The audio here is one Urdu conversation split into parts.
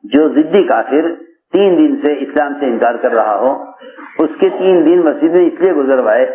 جو ضدی کافر 3 دن سے اسلام سے انکار کر رہا ہو، اس کے 3 دن مسجد میں اس لیے گزروائے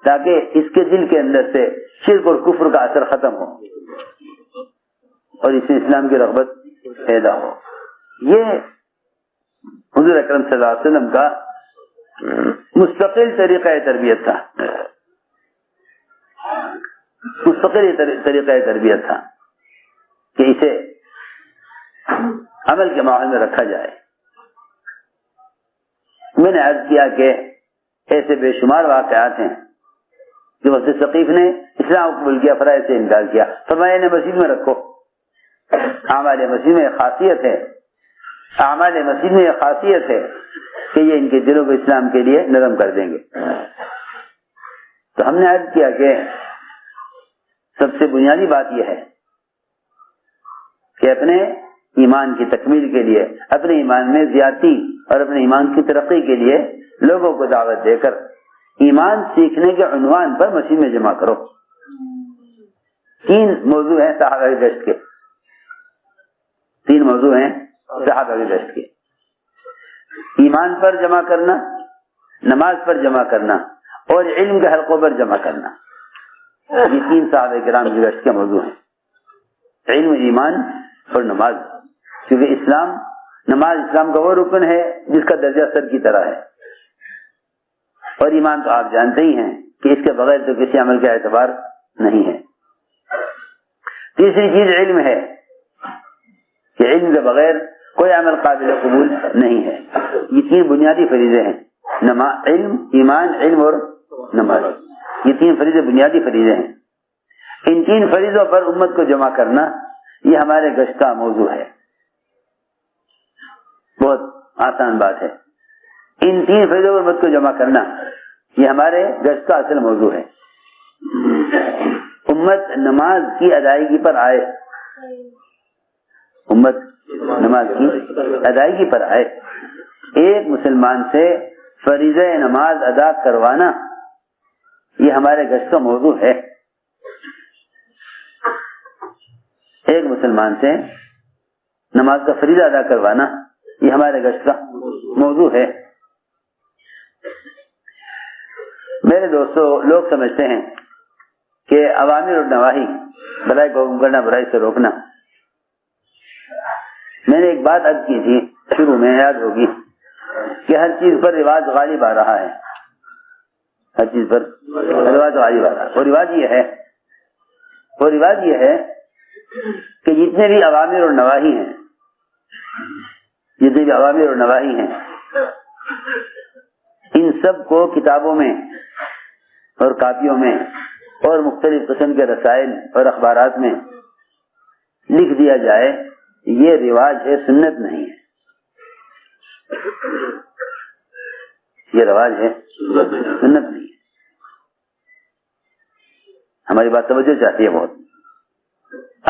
تاکہ اس کے دل کے اندر سے شرک اور کفر کا اثر ختم ہو اور اس میں اسلام کی رغبت پیدا ہو۔ یہ حضور اکرم صلی اللہ علیہ وسلم کا مستقل طریقہ تربیت تھا، مستقل طریقہ تربیت تھا کہ اسے عمل کے ماحول میں رکھا جائے۔ میں نے عرض کیا کہ ایسے بے شمار واقعات ہیں جو وقت ثقیف نے اسلام قبول کیا، فرائض سے انکار کیا، فرمایا انہیں مسجد میں رکھو۔ اعمال مسجد میں خاصیت ہے، اعمال مسجد میں خاصیت ہے کہ یہ ان کے دلوں کو اسلام کے لیے نرم کر دیں گے۔ تو ہم نے عرض کیا کہ سب سے بنیادی بات یہ ہے کہ اپنے ایمان کی تکمیل کے لیے، اپنے ایمان میں زیادتی اور اپنے ایمان کی ترقی کے لیے لوگوں کو دعوت دے کر ایمان سیکھنے کے عنوان پر مسجد میں جمع کرو۔ 3 موضوع ہیں صحابہ کی گشت کے، 3 موضوع ہیں صحابہ کی گشت کے: ایمان پر جمع کرنا، نماز پر جمع کرنا اور علم کے حلقوں پر جمع کرنا۔ یہ 3 صحابہ کرام کی گشت کے موضوع ہیں، علم، ایمان اور نماز، کیونکہ نماز اسلام کا وہ رکن ہے جس کا درجہ سر کی طرح ہے، اور ایمان تو آپ جانتے ہی ہیں کہ اس کے بغیر تو کسی عمل کا اعتبار نہیں ہے۔ تیسری چیز علم ہے کہ علم کے بغیر کوئی عمل قابل قبول نہیں ہے۔ یہ 3 بنیادی فریضے ہیں، علم، ایمان، علم اور نماز۔ یہ 3 فریضے بنیادی فریضے ہیں۔ ان 3 فریضوں پر امت کو جمع کرنا یہ ہمارے گشت کا موضوع ہے۔ بہت آسان بات ہے، ان 3 فریضوں پر امت کو جمع کرنا یہ ہمارے گشت کا اصل موضوع ہے۔ امت نماز کی ادائیگی پر آئے، امت نماز کی ادائیگی پر آئے۔ ایک مسلمان سے فریضہ نماز ادا کروانا یہ ہمارے گشت کا موضوع ہے۔ ایک مسلمان سے نماز کا فریضہ ادا کروانا یہ ہمارے گشت کا موضوع ہے۔ میرے دوستو، لوگ سمجھتے ہیں کہ اوامر اور نواہی، بھلائی کو حکم کرنا، برائی سے روکنا۔ میں نے ایک بات عرض کی تھی شروع میں، یاد ہوگی، کہ ہر چیز پر رواج غالب آ رہا ہے، ہر چیز پر رواج غالب آ رہا ہے۔ اور رواج یہ ہے کہ جتنے بھی اوامر اور نواہی ہیں، جتنے بھی اوامر اور نواہی ہیں، ان سب کو کتابوں میں اور کاپیوں میں اور مختلف قسم کے رسائل اور اخبارات میں لکھ دیا جائے، یہ رواج ہے، سنت نہیں ہے۔ یہ رواج ہے، سنت نہیں ہے۔ ہماری بات توجہ چاہتی ہے بہت۔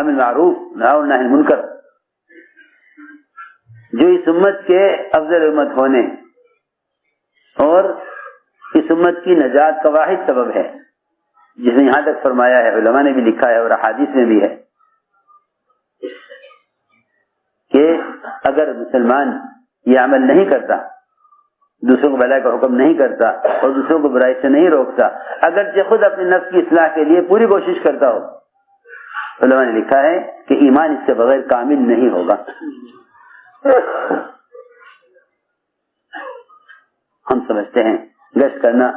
امر معروف نہی عن المنکر جو اس امت کے افضل امت ہونے اور اس امت کی نجات کا واحد سبب ہے، جس نے یہاں تک فرمایا ہے، علماء نے بھی لکھا ہے اور احادیث میں بھی ہے کہ اگر مسلمان یہ عمل نہیں کرتا، دوسروں کو بھلائی کا حکم نہیں کرتا اور دوسروں کو برائی سے نہیں روکتا، اگرچہ خود اپنے نفس کی اصلاح کے لیے پوری کوشش کرتا ہو، علماء نے لکھا ہے کہ ایمان اس کے بغیر کامل نہیں ہوگا۔ ہم سمجھتے ہیں گشت کرنا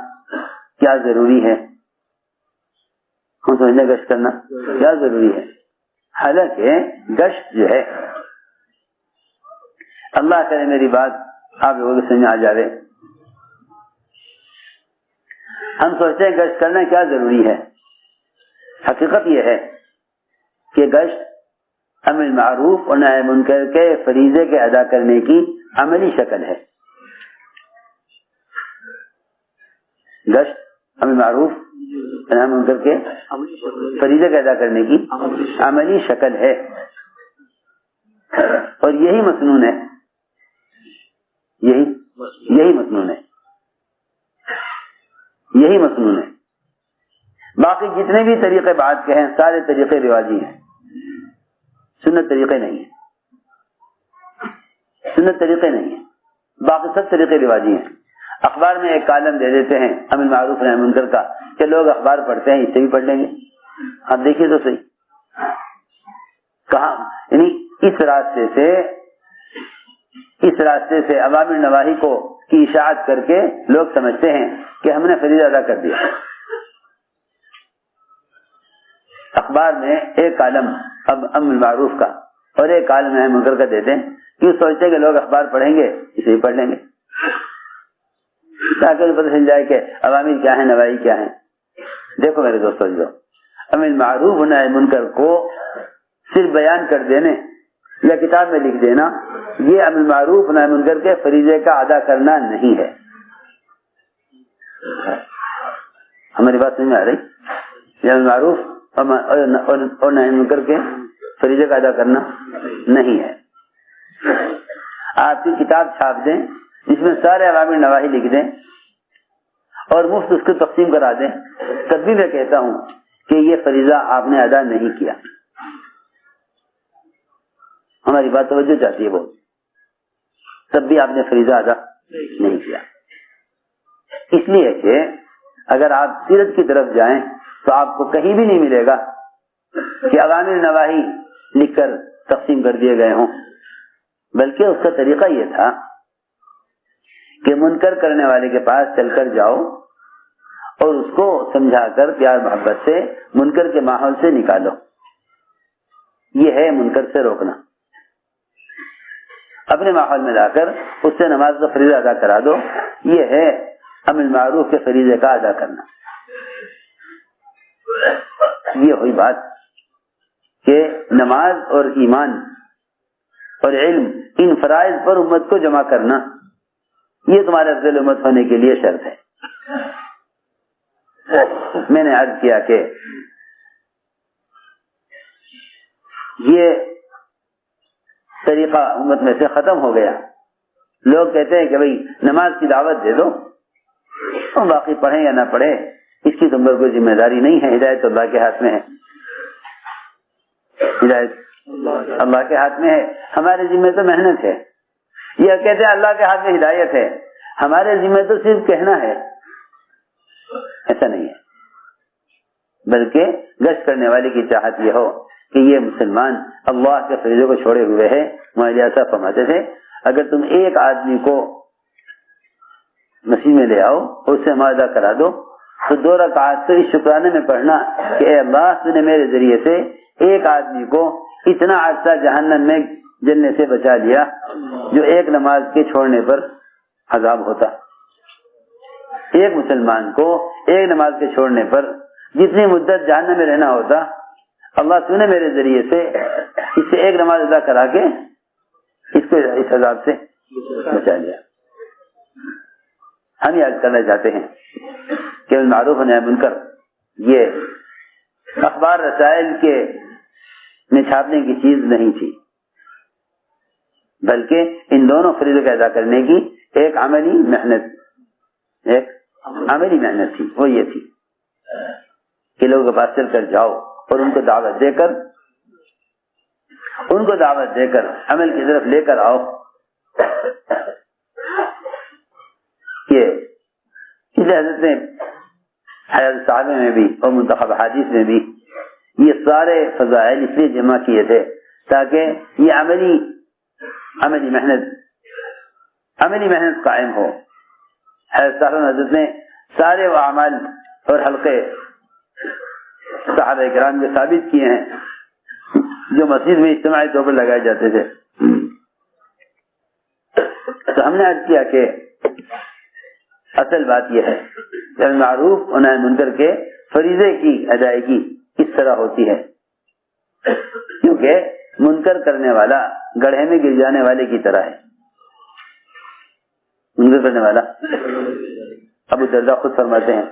کیا ضروری ہے، ہم سمجھتے ہیں گشت کرنا کیا ضروری ہے، حالانکہ گشت جو ہے، اللہ کرے میری بات آپ لوگوں کو سمجھ آ جائے، ہم سوچتے ہیں گشت کرنا کیا ضروری ہے۔ حقیقت یہ ہے کہ گشت امر معروف اور نہی منکر کے فریضے کے ادا کرنے کی عملی شکل ہے۔ گشت امر معروف نہی منکر کے فریضے کے ادا کرنے کی عملی شکل ہے، اور یہی مسنون ہے، یہی مسنون ہے، یہی مسنون ہے۔ باقی جتنے بھی طریقے بات کے ہیں سارے طریقے رواجی ہیں، سنت طریقے نہیں ہیں۔ سنت طریقے نہیں ہیں، باقی سب طریقے رواجی ہیں. اخبار میں ایک کالم دے دیتے ہیں امر معروف نہی منکر کا کہ لوگ اخبار پڑھتے ہیں، اس سے بھی پڑھ لیں گے. آپ دیکھیے تو صحیح کہاں، یعنی اس راستے سے عوامر نواہی کو کی اشاعت کر کے لوگ سمجھتے ہیں کہ ہم نے فریضہ ادا کر دیا. اخبار میں ایک کالم اب امر معروف کا اور ایک کالم نہی منکر کا دیتے ہیں، کیوں سوچتے ہیں کہ لوگ اخبار پڑھیں گے اسے بھی پڑھ لیں گے، تاکہ پتہ چل جائے کہ عوامر کیا ہیں، نواہی کیا ہیں. دیکھو میرے دوستو، جو امر معروف نہی منکر کو صرف بیان کر دینے یا کتاب میں لکھ دینا، یہ امر معروف نہی منکر کے فریضے کا ادا کرنا نہیں ہے. ہماری بات سمجھ میں آ رہی؟ یہ امر معروف اور نہی منکر کے فریضے کا ادا کرنا نہیں ہے. آپ کی کتاب چھاپ دیں جس میں سارے عوامر نواہی لکھ دیں اور مفت اس کو تقسیم کرا دیں، تب بھی میں کہتا ہوں کہ یہ فریضہ آپ نے ادا نہیں کیا. ہماری بات توجہ چاہتی ہے بہت، تب بھی آپ نے فریضہ ادا نہیں کیا. اس لیے کہ اگر آپ سیرت کی طرف جائیں تو آپ کو کہیں بھی نہیں ملے گا کہ عوامر نواہی لکھ کر تقسیم کر دیے گئے ہوں، بلکہ اس کا طریقہ یہ تھا کہ منکر کرنے والے کے پاس چل کر جاؤ اور اس کو سمجھا کر پیار محبت سے منکر کے ماحول سے نکالو. یہ ہے منکر سے روکنا. اپنے ماحول میں لا کر اس سے نماز کا فریضہ ادا کرا دو، یہ ہے امر معروف کے فریضے کا ادا کرنا. یہ ہوئی بات کہ نماز اور ایمان اور علم، ان فرائض پر امت کو جمع کرنا، یہ تمہارے افضل امت ہونے کے لیے شرط ہے. میں نے عرض کیا کہ یہ طریقہ امت میں سے ختم ہو گیا. لوگ کہتے ہیں کہ بھئی نماز کی دعوت دے دو اور باقی پڑھیں یا نہ پڑھیں اس کی تم پر کوئی ذمہ داری نہیں ہے، ہدایت اللہ کے ہاتھ میں ہے. ہدایت اللہ کے ہاتھ میں ہے، ہمارے ذمہ تو محنت ہے. یہ کہتے ہیں اللہ کے ہاتھ میں ہدایت ہے، ہمارے ذمہ تو صرف کہنا ہے. ایسا نہیں ہے، بلکہ گشت کرنے والے کی چاہت یہ ہو کہ یہ مسلمان اللہ کے فریضوں کو چھوڑے ہوئے ہے. مولانا صاحب فرماتے تھے اگر تم ایک آدمی کو مسجد میں لے آؤ اور اس سے معاہدہ کرا دو تو 2 رکعات تو اس شکرانے میں پڑھنا کہ اے اللہ تو نے میرے ذریعے سے ایک آدمی کو اتنا عرصہ جہنم میں جلنے سے بچا لیا جو ایک نماز کے چھوڑنے پر عذاب ہوتا. ایک مسلمان کو ایک نماز کے چھوڑنے پر جتنی مدت جہنم میں رہنا ہوتا، اللہ تو نے میرے ذریعے سے اس سے ایک نماز ادا کرا کے اس کو اس عذاب سے بچا لیا. ہم یاد کرنا چاہتے ہیں کہ معروف نہی منکر یہ اخبار رسائل کے میں چھاپنے کی چیز نہیں تھی، بلکہ ان دونوں فریضوں کو ادا کرنے کی ایک عملی محنت تھی. وہ یہ تھی کہ لوگوں کے پاس چل کر جاؤ اور ان کو دعوت دے کر عمل کی طرف لے کر آؤ. کہ اس حضرت نے حیات صحابہ میں بھی اور منتخب حدیث میں بھی یہ سارے فضائل اس لیے جمع کیے تھے تاکہ یہ عملی محنت قائم ہو. حیات صحابہ حضرت نے سارے وہ اعمال اور حلقے صحابہ کرام کے ثابت کیے ہیں جو مسجد میں اجتماعی طور پر لگائے جاتے تھے. تو ہم نے عرض کیا کہ اصل بات یہ ہے کہ معروف اور نہی منکر کے فریضے کی ادائیگی کس طرح ہوتی ہے، کیونکہ منکر کرنے والا گڑھے میں گر جانے والے کی طرح ہے. منکر کرنے والا ابو درداء خود فرماتے ہیں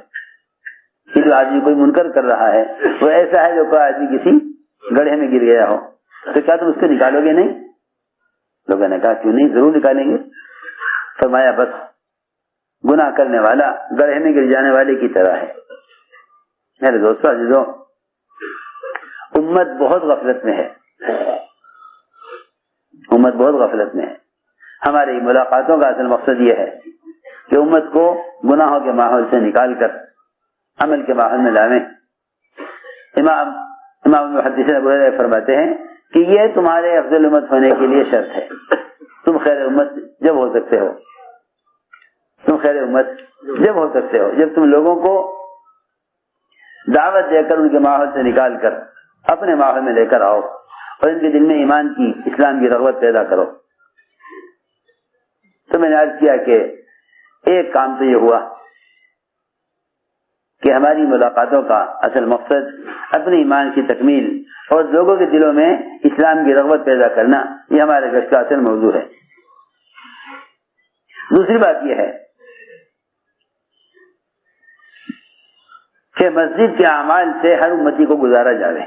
کہ جو آدمی کوئی منکر کر رہا ہے وہ ایسا ہے جو کوئی آدمی کسی گڑھے میں گر گیا ہو. تو کیا تم اس کو نکالو گے؟ نہیں. لوگوں نے کہا کیوں نہیں، ضرور نکالیں گے. فرمایا بس گناہ کرنے والا گڑھے میں گر جانے والے کی طرح ہے. میرے دوستو عزیزوں، امت بہت غفلت میں ہے. ہماری ملاقاتوں کا اصل مقصد یہ ہے کہ امت کو گناہوں کے ماحول سے نکال کر عمل کے ماحول میں لاویں۔ امام محدثین ابو ہریرہ فرماتے ہیں کہ یہ تمہارے افضل امت ہونے کے لیے شرط ہے، تم خیر امت جب ہو سکتے ہو، تم خیر امت جب ہو سکتے ہو جب تم لوگوں کو دعوت دے کر ان کے ماحول سے نکال کر اپنے ماحول میں لے کر آؤ اور ان کے دل میں ایمان کی، اسلام کی رغبت پیدا کرو۔ تو میں نے عرض کیا کہ ایک کام تو یہ ہوا کہ ہماری ملاقاتوں کا اصل مقصد اپنے ایمان کی تکمیل اور لوگوں کے دلوں میں اسلام کی رغبت پیدا کرنا، یہ ہمارے گشت کا اصل موضوع ہے۔ دوسری بات یہ ہے کہ مسجد کے اعمال سے ہر امتی کو گزارا جاوے،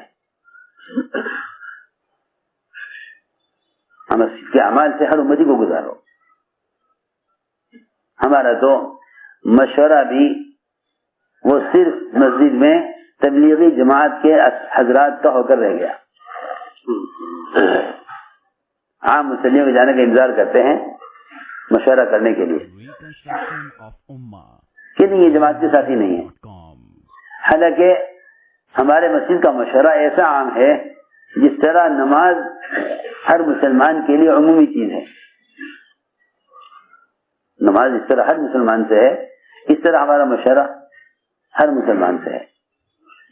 مسجد کے اعمال سے ہر امتی کو گزارو۔ ہمارا تو مشورہ بھی وہ صرف مسجد میں تبلیغی جماعت کے حضرات کا ہو کر رہ گیا۔ عام مسلموں کے جانے کا انتظار کرتے ہیں مشورہ کرنے کے لیے، کہ نہیں یہ جماعت کے ساتھی نہیں ہے، حالانکہ ہمارے مسجد کا مشورہ ایسا عام ہے جس طرح نماز ہر مسلمان کے لیے عمومی چیز ہے، نماز اس طرح ہر مسلمان سے ہے، اس طرح ہمارا مشورہ ہر مسلمان سے ہے،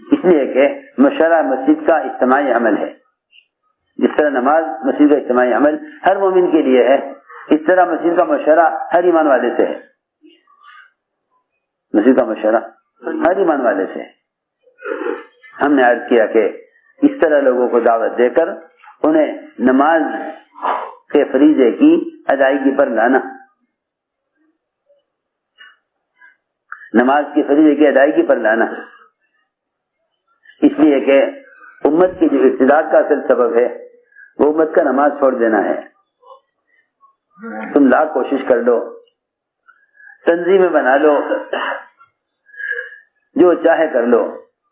اس لیے کہ مشورہ مسجد کا اجتماعی عمل ہے۔ جس طرح نماز مسجد کا اجتماعی عمل ہر مومن کے لیے ہے، اس طرح مسجد کا مشورہ ہر ایمان والے سے ہے، مسجد کا مشورہ ہر ایمان والے سے ہے۔ ہم نے عرض کیا کہ اس طرح لوگوں کو دعوت دے کر انہیں نماز کے فریضے کی ادائیگی پر لانا، نماز کی فریضے کی ادائیگی پر لانا، اس لیے کہ امت کی جو ارتداد کا اصل سبب ہے وہ امت کا نماز چھوڑ دینا ہے۔ تم لاکھ کوشش کر لو، تنظیمیں بنا لو، جو چاہے کر لو،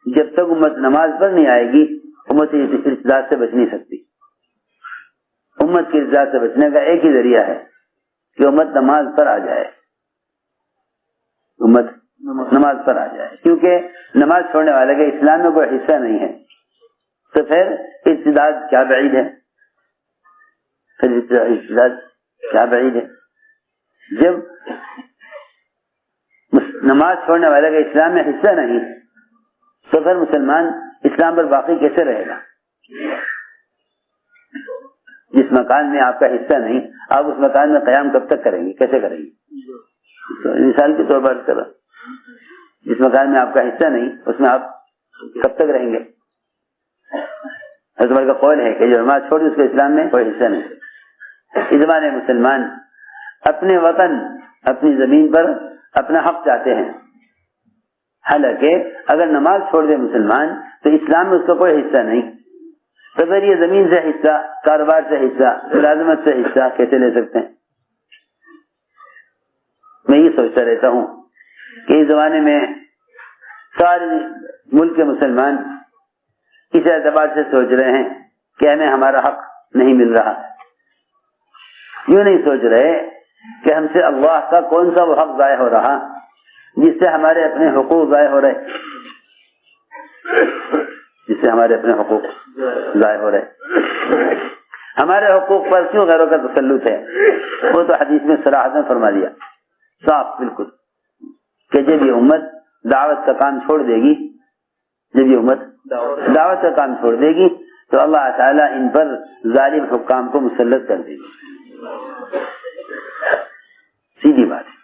جب تک امت نماز پر نہیں آئے گی امت ارتداد سے بچ نہیں سکتی۔ امت کی ارتداد سے بچنے کا ایک ہی ذریعہ ہے کہ امت نماز پر آ جائے، امت نماز پر آ جائے، کیونکہ نماز چھوڑنے والے کا اسلام میں کوئی حصہ نہیں ہے، تو پھر ارتداد کیا بعید ہے، پھر ارتداد کیا بعید ہے۔ جب نماز چھوڑنے والے کا اسلام میں حصہ نہیں تو پھر مسلمان اسلام پر باقی کیسے رہے گا؟ جس مکان میں آپ کا حصہ نہیں، آپ اس مکان میں قیام کب تک کریں گے، کیسے کریں گے؟ مثال کے طور پر کرو، جس مکان میں آپ کا حصہ نہیں اس میں آپ کب تک رہیں گے؟ حضرت عمر کا قول ہے کہ جو نماز چھوڑی اس کو اسلام میں کوئی حصہ نہیں۔ اس زمانے مسلمان اپنے وطن، اپنی زمین پر اپنا حق چاہتے ہیں، حالانکہ اگر نماز چھوڑ دے مسلمان تو اسلام میں اس کا کوئی حصہ نہیں، تو پھر یہ زمین سے حصہ، کاروبار سے حصہ، ملازمت سے حصہ کیسے لے سکتے ہیں؟ میں یہ سوچتا رہتا ہوں کہ اس زمانے میں سارے ملک کے مسلمان اس اعتبار سے سوچ رہے ہیں کہ ہمیں ہمارا حق نہیں مل رہا، یوں نہیں سوچ رہے کہ ہم سے اللہ کا کون سا وہ حق ضائع ہو رہا جس سے ہمارے اپنے حقوق ضائع ہو رہے، جس سے ہمارے اپنے حقوق ضائع ہو رہے۔ ہمارے حقوق پر کیوں غیروں کا تسلط ہے؟ وہ تو حدیث میں صراحت میں فرما دیا صاف بالکل کہ جب یہ امت دعوت کا کام چھوڑ دے گی، جب یہ امت دعوت کا کام چھوڑ دے گی تو اللہ تعالیٰ ان پر ظالم حکام کو مسلط کر دے گی۔ سیدھی بات ہے،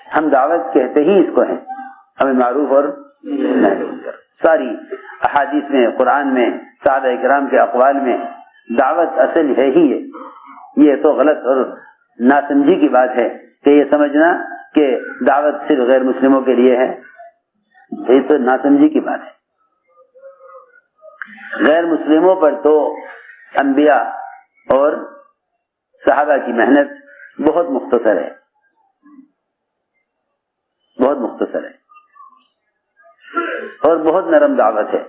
ہم دعوت کہتے ہی اس کو ہیں، ہمیں معروف اور نہی منکر۔ ساری احادیث میں، قرآن میں، صحابہ کرام کے اقوال میں دعوت اصل ہے ہی ہے۔ یہ تو غلط اور ناسمجھی کی بات ہے کہ یہ سمجھنا کہ دعوت صرف غیر مسلموں کے لیے ہے، یہ تو ناسمجھی کی بات ہے۔ غیر مسلموں پر تو انبیاء اور صحابہ کی محنت بہت مختصر ہے، بہت مختصر ہے اور بہت نرم دعوت ہے،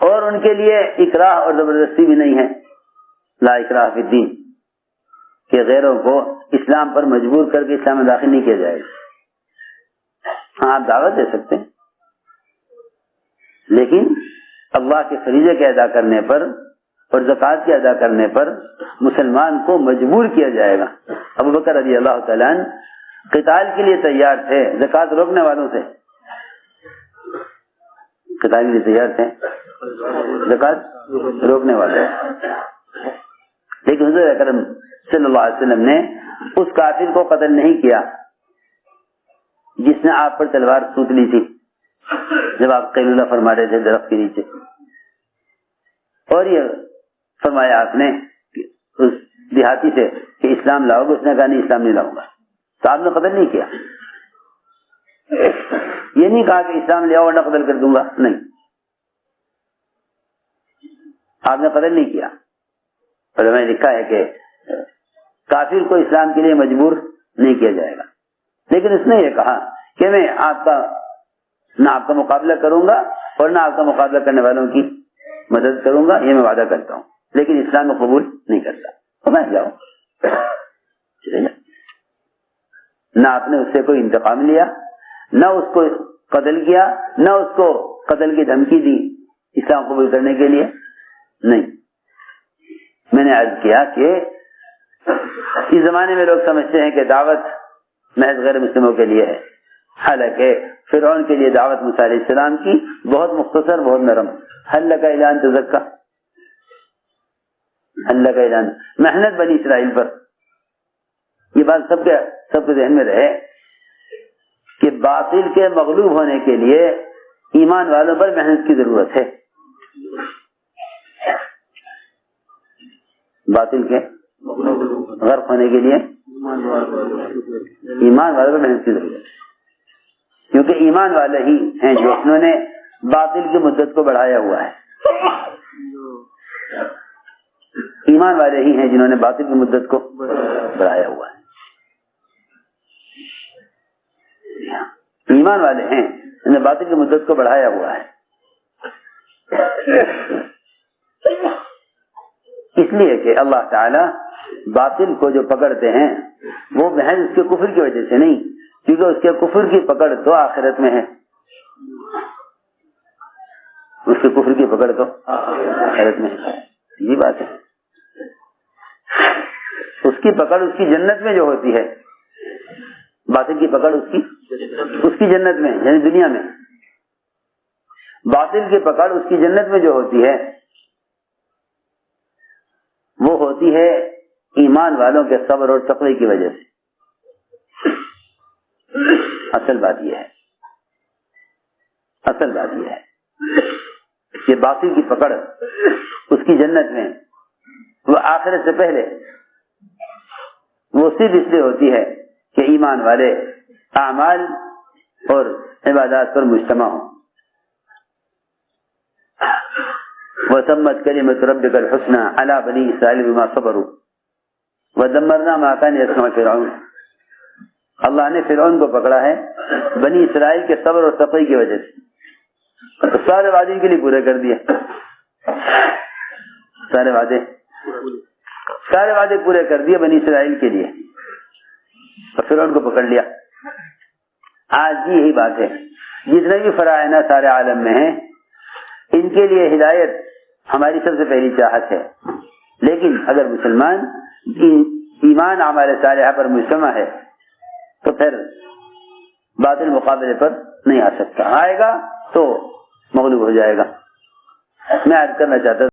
اور ان کے لیے اکراہ اور زبردستی بھی نہیں ہے، لا اکراہ فی الدین۔ کہ غیروں کو اسلام پر مجبور کر کے اسلام میں داخل نہیں کیا جائے گا. ہاں آپ دعوت دے سکتے ہیں, لیکن اللہ کے فریضے کے ادا کرنے پر اور زکوٰۃ کے ادا کرنے پر مسلمان کو مجبور کیا جائے گا. ابو بکر رضی اللہ تعالیٰ عنہ قتال کے لیے تیار تھے زکوٰۃ روکنے والوں سے, قتال کے لیے تیار تھے زکوٰۃ روکنے والے, لیکن حضور اکرم صلی اللہ علیہ وسلم نے اس کافر کو قتل نہیں کیا جس نے آپ پر تلوار سوت لی تھی جب آپ قیلولہ فرما رہے تھے درخت کے نیچے. اور یہ فرمایا آپ نے اس دیہاتی سے کہ اسلام لاؤ گے, اس نے کہا نہیں اسلام نہیں لاؤں گا, تو آپ نے قتل نہیں کیا. یہ نہیں کہا کہ اسلام لے آؤ ورنہ قتل کر دوں گا, نہیں, آپ نے قتل نہیں کیا. اور میں نے لکھا ہے کہ کافر کو اسلام کے لیے مجبور نہیں کیا جائے گا, لیکن اس نے یہ کہا کہ میں نہ آپ کا مقابلہ کروں گا اور نہ آپ کا مقابلہ کرنے والوں کی مدد کروں گا, یہ میں وعدہ کرتا ہوں, لیکن اسلام کو قبول نہیں کرتا. تو میں جاؤ, نہ آپ نے اس سے کوئی انتقام لیا, نہ اس کو قتل کیا, نہ اس کو قتل کی دھمکی دی اسلام قبول کرنے کے لیے, نہیں. میں نے عرض کیا کہ اس زمانے میں لوگ سمجھتے ہیں کہ دعوت محض غیر مسلموں کے لیے ہے, حالانکہ فرعون کے لیے دعوت موسیٰ علیہ السلام کی بہت مختصر, بہت نرم. حل لک اعلان تزکا, حل لک اعلان, محنت بنی اسرائیل پر. یہ بات سب کے ذہن میں رہے کہ باطل کے مغلوب ہونے کے لیے ایمان والوں پر محنت کی ضرورت ہے, باطل کے غرق ہونے کے لیے ایمان والوں پر محنت کی ضرورت ہے, کیونکہ ایمان والے ہی ہیں جو انہوں نے باطل کی مدت کو بڑھایا ہوا ہے. ایمان والے ہی ہیں جنہوں نے باطل کی مدت کو بڑھایا ہوا ہے. ایمان والے ہیں جنہوں نے باطل کی مدت کو بڑھایا ہوا ہے. اس لیے کہ اللہ تعالی باطل کو جو پکڑتے ہیں وہ محض اس کے کفر کی وجہ سے نہیں, کیونکہ اس کے کفر کی پکڑ تو آخرت میں ہے, اس کے کفر کی پکڑ تو آخرت میں ہے. یہ بات ہے, اس کی پکڑ اس کی جنت میں جو ہوتی ہے, باطل کی پکڑ اس کی جنت میں یعنی دنیا میں, باطل کی پکڑ اس کی جنت میں جو ہوتی ہے وہ ہوتی ہے ایمان والوں کے صبر اور تقوی کی وجہ سے. اصل بات یہ ہے کہ باطل کی پکڑ اس کی جنت میں وہ آخرت سے پہلے وہ صرف اس لیے ہوتی ہے کہ ایمان والے اعمال اور عبادات پر مجتمع ہوں. وَتَمَّتْ كَلِمَةُ رَبِّكَ الْحُسْنَى عَلَى بَنِي إِسْرَائِيلَ بِمَا صَبَرُوا وَدَمَّرْنَا مَا كَانَ يَصْنَعُ فِرْعَوْنُ. اللہ نے فرعون کو پکڑا ہے بنی اسرائیل کے صبر اور تقوی کی وجہ سے, تو سارے وعدے کے لیے پورے کر دیے, سارے وعدے پورے کر دیے بنی اسرائیل کے لیے, اور فرعون کو پکڑ لیا. آج بھی یہی بات ہے, جتنے بھی فرائض سارے عالم میں ہیں ان کے لیے ہدایت ہماری سب سے پہلی چاہت ہے, لیکن اگر مسلمان ایمان اعمال صالحہ پر مجتمع ہے تو پھر باطل مقابلے پر نہیں آ سکتا, آئے گا تو مغلوب ہو جائے گا. میں عرض کرنا چاہتا